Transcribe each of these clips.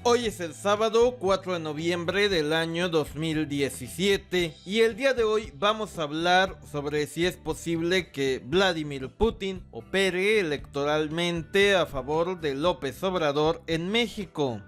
Hoy es el sábado 4 de noviembre del año 2017 y el día de hoy vamos a hablar sobre si es posible que Vladimir Putin opere electoralmente a favor de López Obrador en México.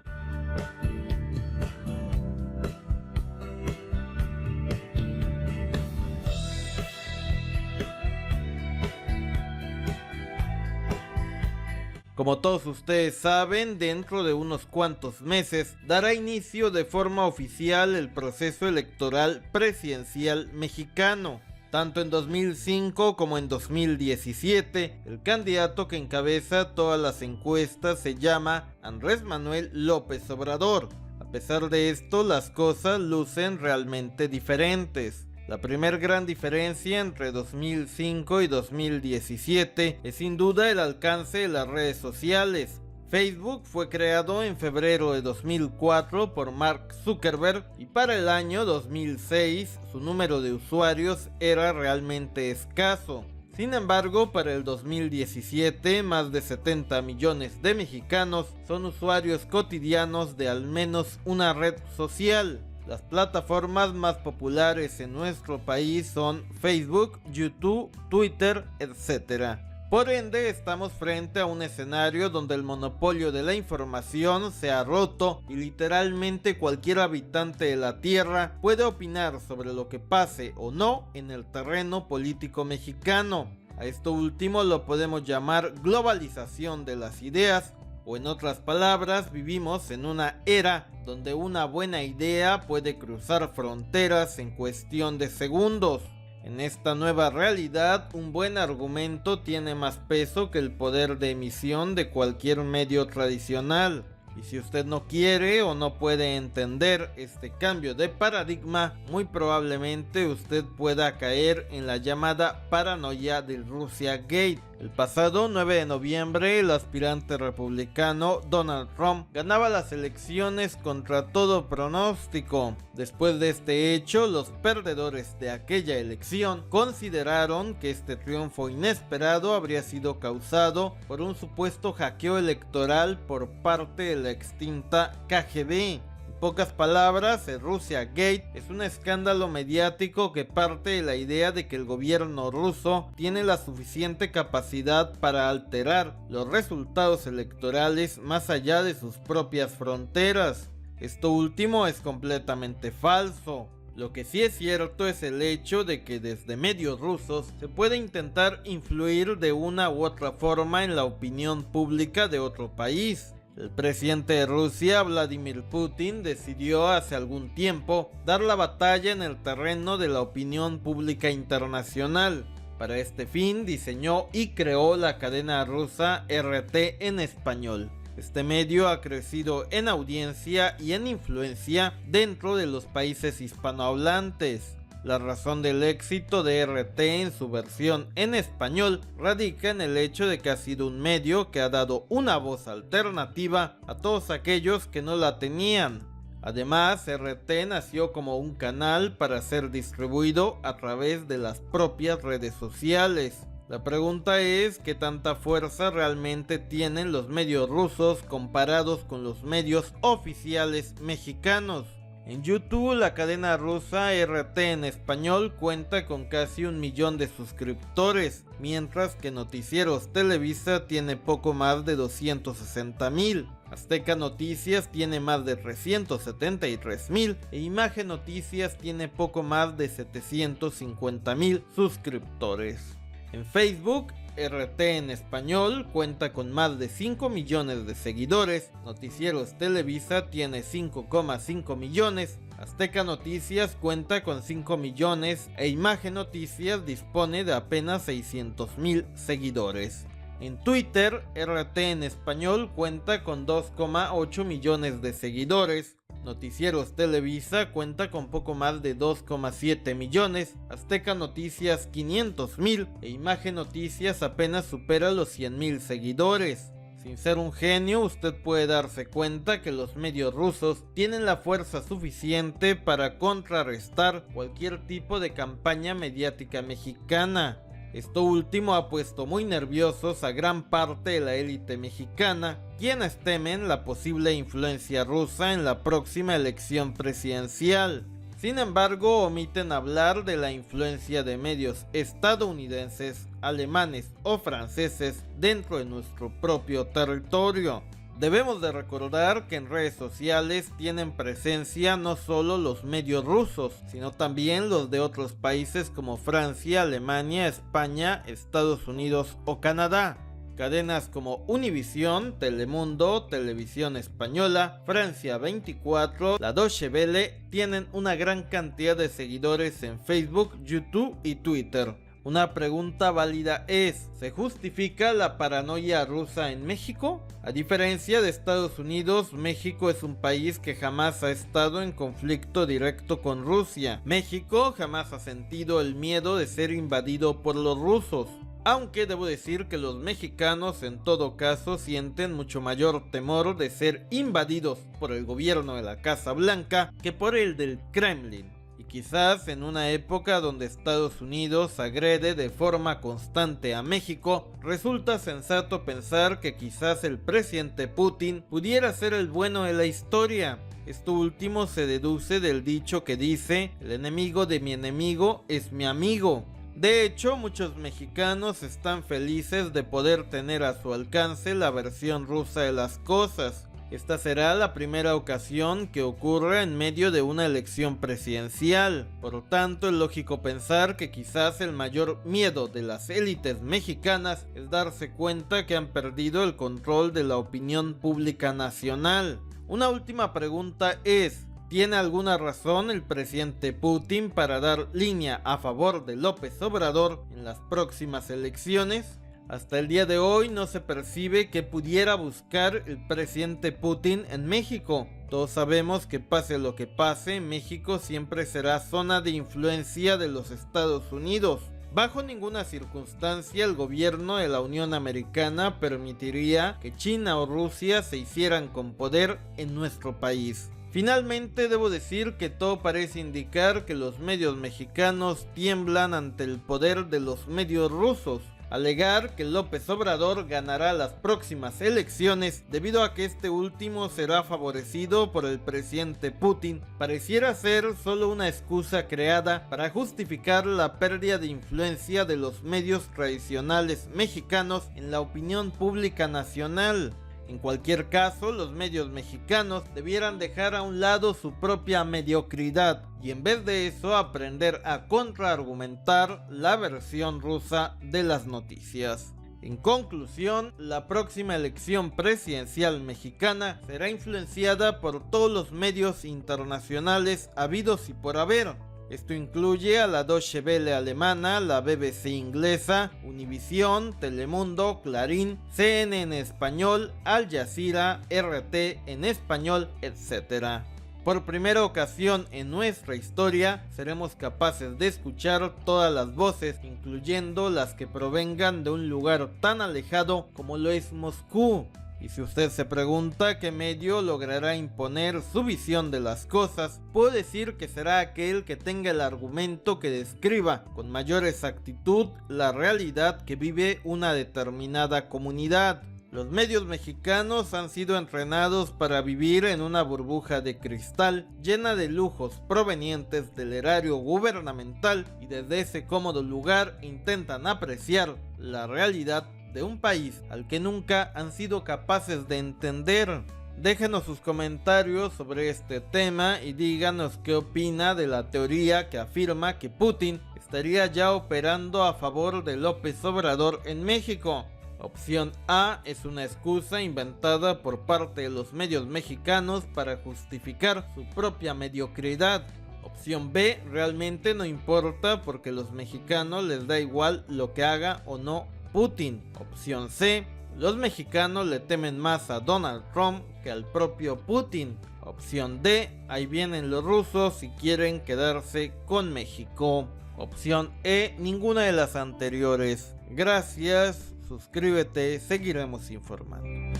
Como todos ustedes saben, dentro de unos cuantos meses dará inicio de forma oficial el proceso electoral presidencial mexicano. Tanto en 2005 como en 2017, el candidato que encabeza todas las encuestas se llama Andrés Manuel López Obrador. A pesar de esto, las cosas lucen realmente diferentes. La primera gran diferencia entre 2005 y 2017 es sin duda el alcance de las redes sociales. Facebook fue creado en febrero de 2004 por Mark Zuckerberg y para el año 2006 su número de usuarios era realmente escaso. Sin embargo, para el 2017 más de 70 millones de mexicanos son usuarios cotidianos de al menos una red social. Las plataformas más populares en nuestro país son Facebook, YouTube, Twitter, etc. Por ende, estamos frente a un escenario donde el monopolio de la información se ha roto y literalmente cualquier habitante de la Tierra puede opinar sobre lo que pase o no en el terreno político mexicano. A esto último lo podemos llamar globalización de las ideas, o en otras palabras, vivimos en una era donde una buena idea puede cruzar fronteras en cuestión de segundos. En esta nueva realidad, un buen argumento tiene más peso que el poder de emisión de cualquier medio tradicional. Y si usted no quiere o no puede entender este cambio de paradigma, muy probablemente usted pueda caer en la llamada paranoia del Russia Gate. El pasado 9 de noviembre, el aspirante republicano Donald Trump ganaba las elecciones contra todo pronóstico. Después de este hecho, los perdedores de aquella elección consideraron que este triunfo inesperado habría sido causado por un supuesto hackeo electoral por parte de la extinta KGB. En pocas palabras, el Russia Gate es un escándalo mediático que parte de la idea de que el gobierno ruso tiene la suficiente capacidad para alterar los resultados electorales más allá de sus propias fronteras. Esto último es completamente falso. Lo que sí es cierto es el hecho de que desde medios rusos se puede intentar influir de una u otra forma en la opinión pública de otro país. El presidente de Rusia, Vladimir Putin, decidió hace algún tiempo dar la batalla en el terreno de la opinión pública internacional. Para este fin diseñó y creó la cadena rusa RT en español. Este medio ha crecido en audiencia y en influencia dentro de los países hispanohablantes. La razón del éxito de RT en su versión en español radica en el hecho de que ha sido un medio que ha dado una voz alternativa a todos aquellos que no la tenían. Además, RT nació como un canal para ser distribuido a través de las propias redes sociales. La pregunta es ¿qué tanta fuerza realmente tienen los medios rusos comparados con los medios oficiales mexicanos? En YouTube, la cadena rusa RT en español cuenta con casi 1 millón de suscriptores, mientras que Noticieros Televisa tiene poco más de 260,000. Azteca Noticias tiene más de 373,000 e Imagen Noticias tiene poco más de 750,000 suscriptores. En Facebook, RT en español cuenta con más de 5 millones de seguidores, Noticieros Televisa tiene 5,5 millones, Azteca Noticias cuenta con 5 millones e Imagen Noticias dispone de apenas 600,000 seguidores. En Twitter, RT en español cuenta con 2,8 millones de seguidores, Noticieros Televisa cuenta con poco más de 2,7 millones, Azteca Noticias 500,000 e Imagen Noticias apenas supera los 100,000 seguidores. Sin ser un genio, usted puede darse cuenta que los medios rusos tienen la fuerza suficiente para contrarrestar cualquier tipo de campaña mediática mexicana. Esto último ha puesto muy nerviosos a gran parte de la élite mexicana, quienes temen la posible influencia rusa en la próxima elección presidencial. Sin embargo, omiten hablar de la influencia de medios estadounidenses, alemanes o franceses dentro de nuestro propio territorio. Debemos de recordar que en redes sociales tienen presencia no solo los medios rusos, sino también los de otros países como Francia, Alemania, España, Estados Unidos o Canadá. Cadenas como Univisión, Telemundo, Televisión Española, Francia 24, la Deutsche Welle tienen una gran cantidad de seguidores en Facebook, YouTube y Twitter. Una pregunta válida es, ¿se justifica la paranoia rusa en México? A diferencia de Estados Unidos, México es un país que jamás ha estado en conflicto directo con Rusia. México jamás ha sentido el miedo de ser invadido por los rusos. Aunque debo decir que los mexicanos en todo caso sienten mucho mayor temor de ser invadidos por el gobierno de la Casa Blanca que por el del Kremlin. Y quizás en una época donde Estados Unidos agrede de forma constante a México, resulta sensato pensar que quizás el presidente Putin pudiera ser el bueno de la historia. Esto último se deduce del dicho que dice, el enemigo de mi enemigo es mi amigo. De hecho, muchos mexicanos están felices de poder tener a su alcance la versión rusa de las cosas. Esta será la primera ocasión que ocurra en medio de una elección presidencial. Por lo tanto, es lógico pensar que quizás el mayor miedo de las élites mexicanas es darse cuenta que han perdido el control de la opinión pública nacional. Una última pregunta es, ¿tiene alguna razón el presidente Putin para dar línea a favor de López Obrador en las próximas elecciones? Hasta el día de hoy no se percibe que pudiera buscar el presidente Putin en México. Todos sabemos que pase lo que pase, México siempre será zona de influencia de los Estados Unidos. Bajo ninguna circunstancia el gobierno de la Unión Americana permitiría que China o Rusia se hicieran con poder en nuestro país. Finalmente debo decir que todo parece indicar que los medios mexicanos tiemblan ante el poder de los medios rusos. Alegar que López Obrador ganará las próximas elecciones debido a que este último será favorecido por el presidente Putin pareciera ser solo una excusa creada para justificar la pérdida de influencia de los medios tradicionales mexicanos en la opinión pública nacional. En cualquier caso, los medios mexicanos debieran dejar a un lado su propia mediocridad y en vez de eso aprender a contraargumentar la versión rusa de las noticias. En conclusión, la próxima elección presidencial mexicana será influenciada por todos los medios internacionales habidos y por haber. Esto incluye a la Deutsche Welle alemana, la BBC inglesa, Univisión, Telemundo, Clarín, CNN en español, Al Jazeera, RT en español, etc. Por primera ocasión en nuestra historia, seremos capaces de escuchar todas las voces, incluyendo las que provengan de un lugar tan alejado como lo es Moscú. Y si usted se pregunta qué medio logrará imponer su visión de las cosas, puedo decir que será aquel que tenga el argumento que describa con mayor exactitud la realidad que vive una determinada comunidad. Los medios mexicanos han sido entrenados para vivir en una burbuja de cristal llena de lujos provenientes del erario gubernamental y desde ese cómodo lugar intentan apreciar la realidad de un país al que nunca han sido capaces de entender. Déjenos sus comentarios sobre este tema y díganos qué opina de la teoría que afirma que Putin estaría ya operando a favor de López Obrador en México. Opción A es una excusa inventada por parte de los medios mexicanos para justificar su propia mediocridad. Opción B, realmente no importa porque a los mexicanos les da igual lo que haga o no Putin. Opción C, los mexicanos le temen más a Donald Trump que al propio Putin. Opción D, ahí vienen los rusos y quieren quedarse con México. Opción E, ninguna de las anteriores. Gracias, suscríbete, seguiremos informando.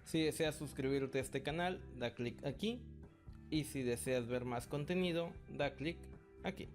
Si deseas suscribirte a este canal, da clic aquí. Y si deseas ver más contenido, da clic aquí.